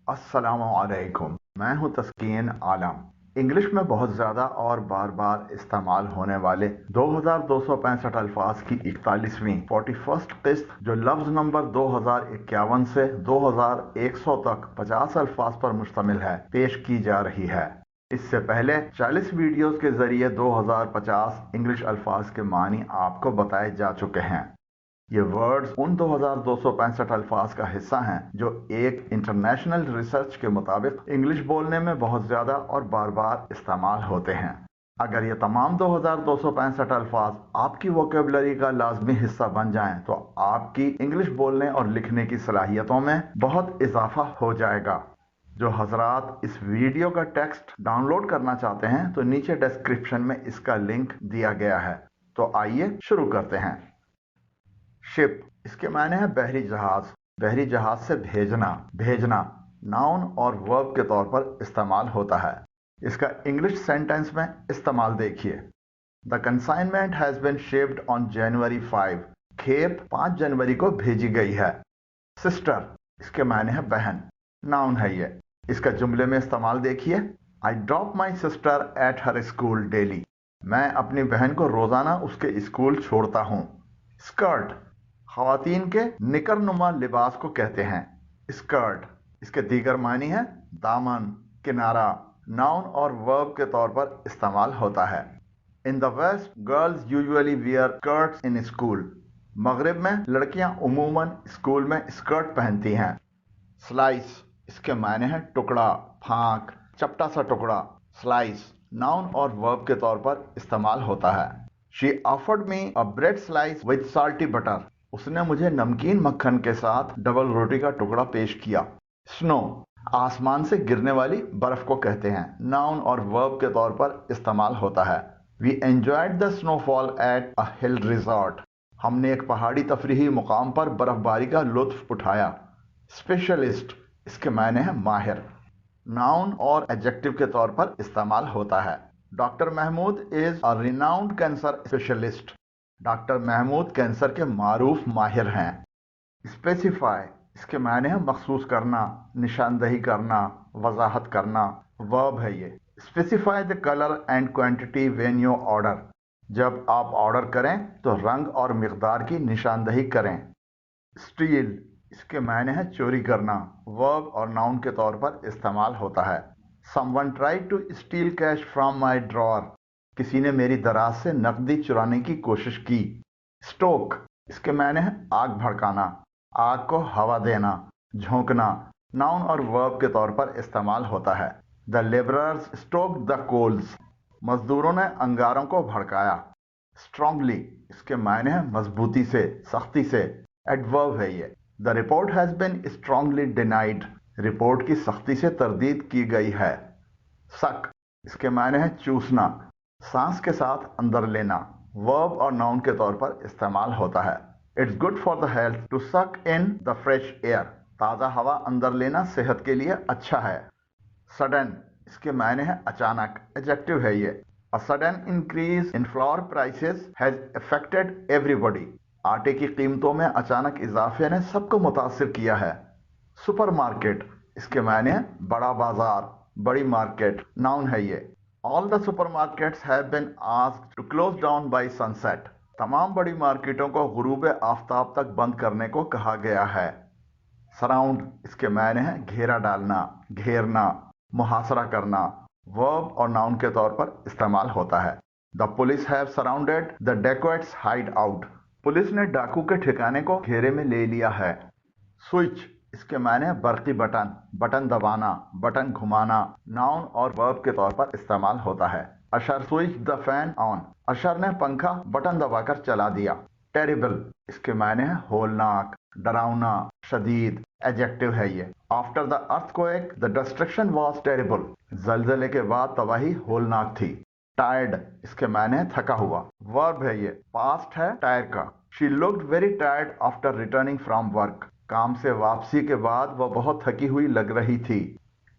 अस्सलामुअलैकुम। मैं हूं तस्कीन आलम। इंग्लिश में बहुत ज़्यादा और बार बार इस्तेमाल होने वाले 2265 अल्फाज की 41वीं 41st किस्त, जो लफ्ज़ नंबर 2051 से 2100 तक 50 अल्फाज पर मुश्तमिल है, पेश की जा रही है। इससे पहले 40 वीडियोस के ज़रिए 2050 इंग्लिश अल्फाज के मानी आपको बताए जा चुके हैं। ये वर्ड्स उन 2265 अल्फाज का हिस्सा हैं जो एक इंटरनेशनल रिसर्च के मुताबिक इंग्लिश बोलने में बहुत ज़्यादा और बार बार इस्तेमाल होते हैं। अगर ये तमाम 2265 अल्फाज आपकी वोकेबलरी का लाजमी हिस्सा बन जाएं तो आपकी इंग्लिश बोलने और लिखने की सलाहियतों में बहुत इजाफा हो जाएगा। जो हजरात इस वीडियो का टेक्स्ट डाउनलोड करना चाहते हैं तो नीचे डिस्क्रिप्शन में इसका लिंक दिया गया है। तो आइए शुरू करते हैं। शिप, इसके मायने हैं बहरी जहाज। बहरी जहाज से भेजना, भेजना नाउन और वर्ब के तौर पर इस्तेमाल होता है। इसका इंग्लिश सेंटेंस में इस्तेमाल देखिए। The consignment has been shipped on January 5। खेप 5 जनवरी को भेजी गई है। सिस्टर, इसके मायने हैं बहन, नाउन है ये। इसका जुमले में इस्तेमाल देखिए। I drop my sister at her school daily. मैं अपनी बहन को रोजाना उसके स्कूल छोड़ता हूँ। स्कर्ट, खवातीन के निकरनुमा लिबास को कहते हैं स्कर्ट। इसके दीगर मानी है दामन, किनारा, नाउन और वर्ब के तौर पर इस्तेमाल होता है। In the West girls usually wear skirts in school. मगरिब में लड़कियां उमूमन स्कूल में स्कर्ट पहनती हैं। स्लाइस, इसके मायने हैं टुकड़ा, फांक, चपटा सा टुकड़ा। स्लाइस नाउन और वर्ब के तौर पर इस्तेमाल होता है। She offered me a bread slice with salty butter. उसने मुझे नमकीन मक्खन के साथ डबल रोटी का टुकड़ा पेश किया। स्नो, आसमान से गिरने वाली बर्फ को कहते हैं, नाउन और वर्ब के तौर पर इस्तेमाल होता है। We enjoyed the snowfall at a hill resort. हमने एक पहाड़ी तफरीही मुकाम पर बर्फबारी का लुत्फ उठाया। स्पेशलिस्ट, इसके मायने हैं माहिर, नाउन और एडजेक्टिव के तौर पर इस्तेमाल होता है। Doctor Mahmood is a renowned cancer specialist. Doctor Mahmood cancer के मारूफ माहिर हैं। स्पेसिफाई, इसके मायने हैं मखसूस करना, निशानदही करना, वजाहत करना। वर्ब है ये। Specify the colour and quantity when you order. जब आप ऑर्डर करें तो रंग और मिकदार की निशानदही करें। स्टील, इसके मायने हैं चोरी करना। वर्ब और नाउन के तौर पर इस्तेमाल होता है। Someone tried to steal cash from my drawer. किसी ने मेरी दराज से नकदी चुराने की कोशिश की। स्टोक, इसके मायने हैं आग भड़काना, आग को हवा देना, झोंकना। नाउन और वर्ब के तौर पर इस्तेमाल होता है। The labourers stoke the coals. मजदूरों ने अंगारों को भड़काया। स्ट्रांगली, इसके मायने हैं मजबूती से, सख्ती से। एडवर्ब है ये। The report has been strongly denied. Report की सख्ती से तरदीद की गई है। सक, इसके मायने हैं चूसना, सांस के साथ अंदर लेना। वर्ब और नाउन के तौर पर इस्तेमाल होता है। It's good for the health to suck in the fresh air. ताज़ा हवा अंदर लेना सेहत के लिए अच्छा है। सडन, इसके मायने हैं अचानक, एडजेक्टिव है ये। A sudden increase in flower prices has affected everybody. आटे की कीमतों में अचानक इजाफे ने सबको मुतासिर किया है। सुपरमार्केट, इसके मायने हैं बड़ा बाजार, बड़ी मार्केट, नाउन है ये। All the supermarkets have been asked to close down by sunset. तमाम बड़ी मार्केटों को गुरूब आफताब तक बंद करने को कहा गया है। सराउंड, इसके मायने हैं घेरा डालना, घेरना, मुहासरा करना। वर्ब और नाउन के तौर पर इस्तेमाल होता है। The police have surrounded the dacoits hide out. Police ने डाकू के ठिकाने को घेरे में ले लिया है। स्विच, इसके मायने हैं बरकी बटन, बटन दबाना, बटन घुमाना। नाउन और वर्ब के तौर पर इस्तेमाल होता है। अशर स्विच द फैन ऑन। अशर ने पंखा बटन दबाकर चला दिया। टेरिबल, इसके मायने हैं होलनाक, डरावना, शदीद। एडजेक्टिव है ये। After the earthquake the destruction was terrible. जलजले के बाद तबाही होलनाक थी। टायर्ड, इसके मायने हैं थका हुआ। वर्ब है ये, पास्ट है टायर का। She looked very tired after returning from work. काम से वापसी के बाद वह बहुत थकी हुई लग रही थी।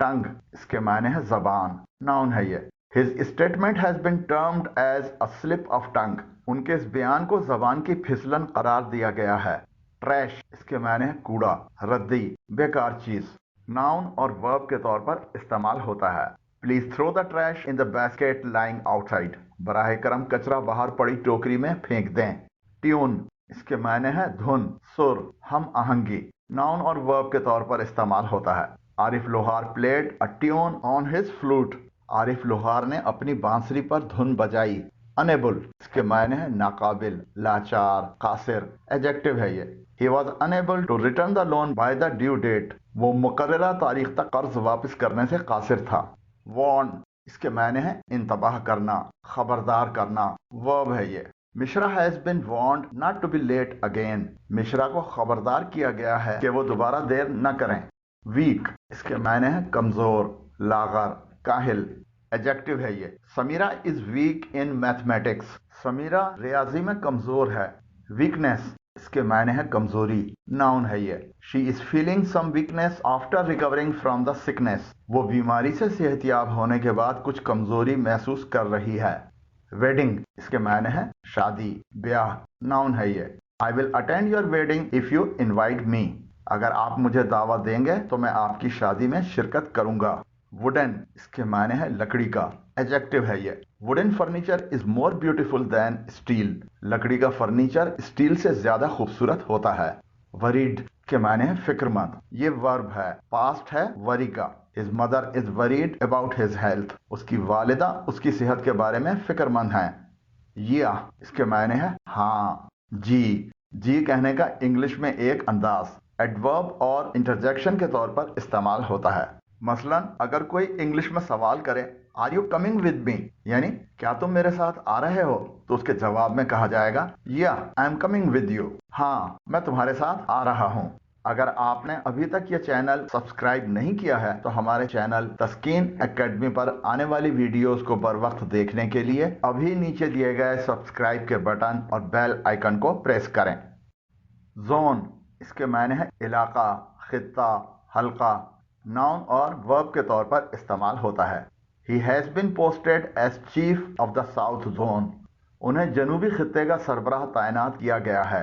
टंग, इसके मायने हैं जबान, नाउन है ये। His statement has been termed as a slip of tongue. उनके इस बयान को जबान की फिसलन करार दिया गया है। ट्रैश, इसके मायने हैं कूड़ा, रद्दी, बेकार चीज। नाउन और वर्ब के तौर पर इस्तेमाल होता है। Please throw the trash in the basket lying outside, बराह करम कचरा बाहर पड़ी टोकरी में फेंक दें। ट्यून, इसके मायने है धुन, सुर, हम आहंगी। नाउन और वर्ब के तौर पर इस्तेमाल होता है। आरिफ लोहार played a tune on his flute, Arif लोहार ने अपनी बांसुरी पर धुन बजाई। अनेबल, इसके मायने है नाकाबिल, लाचार, कासिर। एडजेक्टिव है ये। He was unable to return the loan by the due date, वो मुकर्ररा तारीख तक कर्ज वापस करने से कासिर था। Warn, इसके मायने हैं इंतबाह करना, खबरदार करना। वर्ब है ये। Mishra has been warned not to be late again, Mishra को खबरदार किया गया है कि वो दोबारा देर न करें। वीक, इसके मायने हैं कमजोर, लागर, काहिल। एडजेक्टिव है ये। Samira is weak in mathematics, Samira रियाजी में कमजोर है। वीकनेस, इसके मायने है कमजोरी। नाउन है ये। She is feeling some weakness after recovering from the sickness, वो बीमारी से सेहतियाब होने के बाद कुछ कमजोरी महसूस कर रही है। वेडिंग, इसके मायने है शादी, ब्याह। नाउन है ये। I will attend your wedding if you invite me, अगर आप मुझे दावत देंगे तो मैं आपकी शादी में शिरकत करूंगा। वुडन, इसके मायने है लकड़ी का। एडजेक्टिव है ये। Wooden furniture is more beautiful then steel, लकड़ी का फर्नीचर स्टील से ज्यादा खूबसूरत होता है। वरीड के मायने है फिक्रमंद, ये वर्ब है, पास्ट है वरी का। His mother is worried about his health, उसकी वालिदा उसकी सेहत के बारे में फिक्रमंद हैं। या, इसके मायने है हाँ, जी कहने का इंग्लिश में एक अंदाज, एडवर्ब और इंटरजेक्शन के तौर पर इस्तेमाल होता है। मसलन अगर कोई इंग्लिश में सवाल करे are you coming with me, यानी क्या तुम मेरे साथ आ रहे हो, तो उसके जवाब में कहा जाएगा या I am coming with you, हाँ मैं तुम्हारे साथ आ रहा हूँ। अगर आपने अभी तक ये चैनल सब्सक्राइब नहीं किया है तो हमारे चैनल तस्कीन एकेडमी पर आने वाली वीडियोस को बर वक्त देखने के लिए अभी नीचे दिए गए सब्सक्राइब के बटन और बेल आइकन को प्रेस करें। जोन, इसके मायने है इलाका, खित्ता, हल्का। नाउन और वर्ब के तौर पर इस्तेमाल होता है। He has been posted as chief of the south zone, उन्हें जनूबी खित्ते का सरबराह तैनात किया गया है।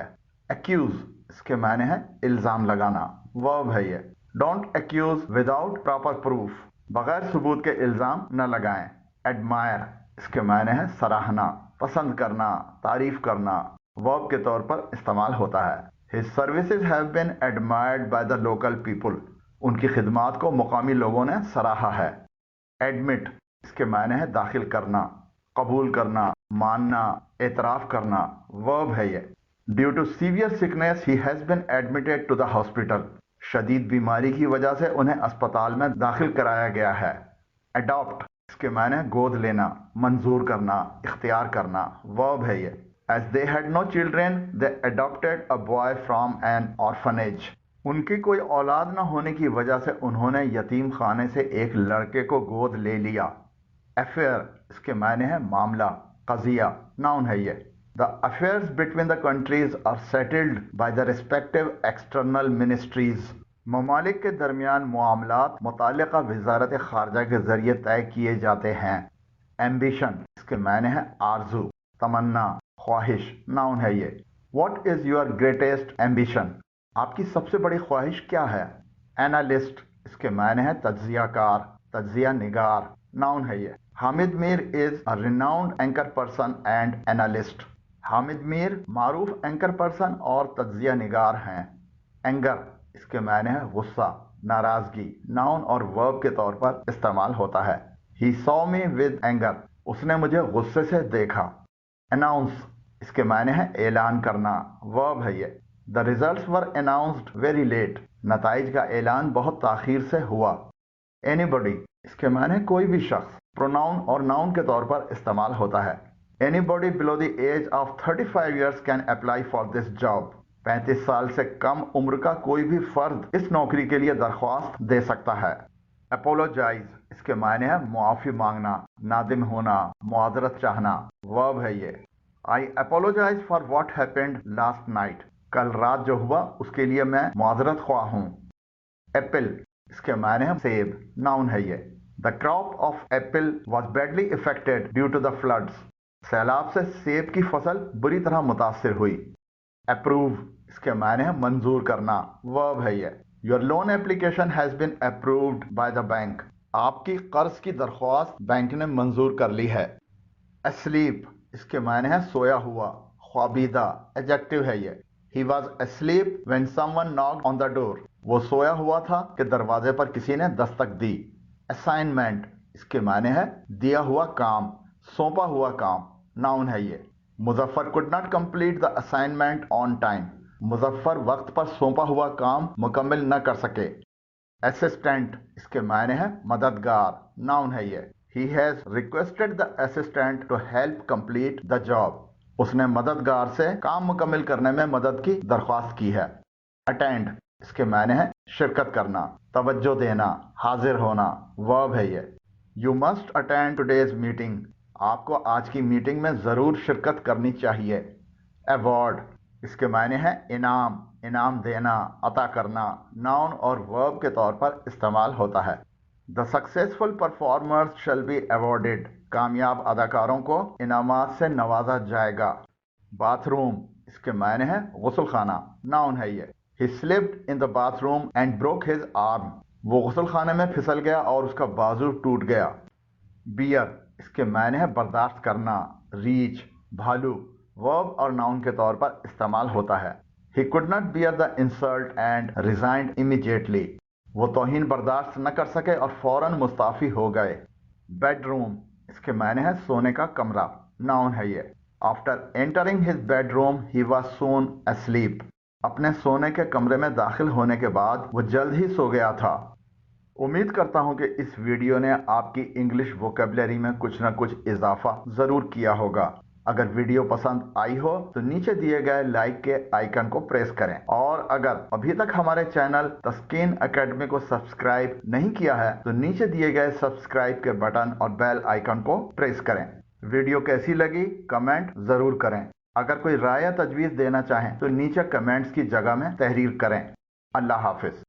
एक्यूज, इसके मायने है इल्जाम लगाना। वर्ब है ये। Don't accuse without proper proof, बगैर सबूत के इल्जाम न लगाएं। एडमायर, इसके मायने है सराहना, पसंद करना, तारीफ करना। वर्ब के तौर पर इस्तेमाल होता है। His services have been admired by the local people, उनकी खिदमात को मुकामी लोगों ने सराहा है। एडमिट, इसके मायने है दाखिल करना, कबूल करना, मानना, एतराफ करना। वर्ब है ये। Due to severe sickness he has been admitted to the hospital, शदीद बीमारी की वजह से उन्हें अस्पताल में दाखिल कराया गया है। अडॉप्ट, इसके मायने है गोद लेना, मंजूर करना, इख्तियार करना। वर्ब है ये। As they had no children they adopted a boy from an orphanage, उनकी कोई औलाद न होने की वजह से उन्होंने यतीम खाने से एक लड़के को गोद ले लिया। अफेयर, इसके मायने है मामला, कजिया। नाउन है ये। The affairs between the countries are settled by the respective external ministries, ममालिक के दरमियान मामलात मुताल्लिका वजारत खारजा के जरिए तय किए जाते हैं। एम्बिशन, इसके मायने है आरजू, तमन्ना, ख्वाहिश। नाउन है ये। What is your greatest ambition, आपकी सबसे बड़ी ख्वाहिश क्या है। एनालिस्ट, इसके मायने है तज्जियाकार, तज्जिया निगार। नाउन है ये। Hamid Mir is a renowned anchor person and analyst, Hamid Mir Maroof anchor person और तज्जिया निगार हैं। एंगर, इसके मायने है गुस्सा, नाराजगी। नाउन और वर्ब के तौर पर इस्तेमाल होता है। He saw me with anger, उसने मुझे गुस्से से देखा। अनाउंस, इसके मायने है ऐलान करना। वर्ब है ये। The results were announced very late, नताइज का ऐलान बहुत ताखीर से हुआ। एनीबॉडी, इसके माने कोई भी शख्स। प्रोनाउन और नाउन के तौर पर इस्तेमाल होता है। Anybody below the age of 35 years can apply for this job, 35 साल से कम उम्र का कोई भी फर्द इस नौकरी के लिए दरख्वास्त दे सकता है। अपोलोजाइज, इसके मायने है मुआफी मांगना, नादिम होना, मुआजरत चाहना। वर्ब है ये। I apologise for what happened last night, कल रात जो हुआ उसके लिए मैं मुआजरत ख्वाह हूँ। एप्पल, इसके मायने हैं सेब। नाउन है ये। The crop of apple was badly affected due to the floods, सैलाब से सेब की फसल बुरी तरह मुतासिर हुई। अप्रूव, इसके मायने हैं मंजूर करना। वर्ब है ये। Your loan application has been approved by the bank. आपकी कर्ज की दरख्वास्त बैंक ने मंजूर कर ली है। Asleep इसके मायने है सोया हुआ, ख्वाबीदा, एडजेक्टिव है ये। He was asleep when someone knocked on the door. वो सोया हुआ था कि दरवाजे पर किसी ने दस्तक दी। Assignment इसके मायने है दिया हुआ काम, सौंपा हुआ काम, नाउन है ये। Muzaffar could not complete the assignment on time. Muzaffar वक्त पर सौंपा हुआ काम मुकम्मल न कर सके। Assistant इसके मायने है मददगार, नाउन है ये। He has requested the assistant to help complete the job. उसने मददगार से काम मुकम्मल करने में मदद की दरख्वास्त की है। Attend इसके मायने है शिरकत करना, तवज्जो देना, हाजिर होना, वर्ब है ये। You must attend today's meeting. आपको आज की मीटिंग में ज़रूर शिरकत करनी चाहिए। Award इसके मायने है इनाम, इनाम देना, अता करना, नाउन और वर्ब के तौर पर इस्तेमाल होता है। The successful performers shall be awarded. कामयाब अदाकारों को इनामात से नवाजा जाएगा। बाथरूम इसके मायने है गुस्ल खाना, नाउन है ये। He slipped in the bathroom and broke his arm. वो गुस्ल खाने में फिसल गया और उसका बाजू टूट गया। बियर इसके मायने है बर्दाश्त करना, रीछ, भालू, वर्ब और नाउन के तौर पर इस्तेमाल होता है। He could not bear the insult and resigned immediately. वो तौहीन बर्दाश्त न कर सके और फौरन मुस्ताफी हो गए। बेडरूम इसके मायने है सोने का कमरा, नाउन है ये। After entering his bedroom he was soon asleep. अपने सोने के कमरे में दाखिल होने के बाद वो जल्द ही सो गया था। उम्मीद करता हूं कि इस वीडियो ने आपकी इंग्लिश वोकेबलरी में कुछ न कुछ इजाफा ज़रूर किया होगा। अगर वीडियो पसंद आई हो तो नीचे दिए गए लाइक के आइकन को प्रेस करें, और अगर अभी तक हमारे चैनल तस्कीन एकेडमी को सब्सक्राइब नहीं किया है तो नीचे दिए गए सब्सक्राइब के बटन और बेल आइकन को प्रेस करें। वीडियो कैसी लगी कमेंट ज़रूर करें। अगर कोई राय या तजवीज़ देना चाहें तो नीचे कमेंट्स की जगह में तहरीर करें। अल्लाह हाफिज।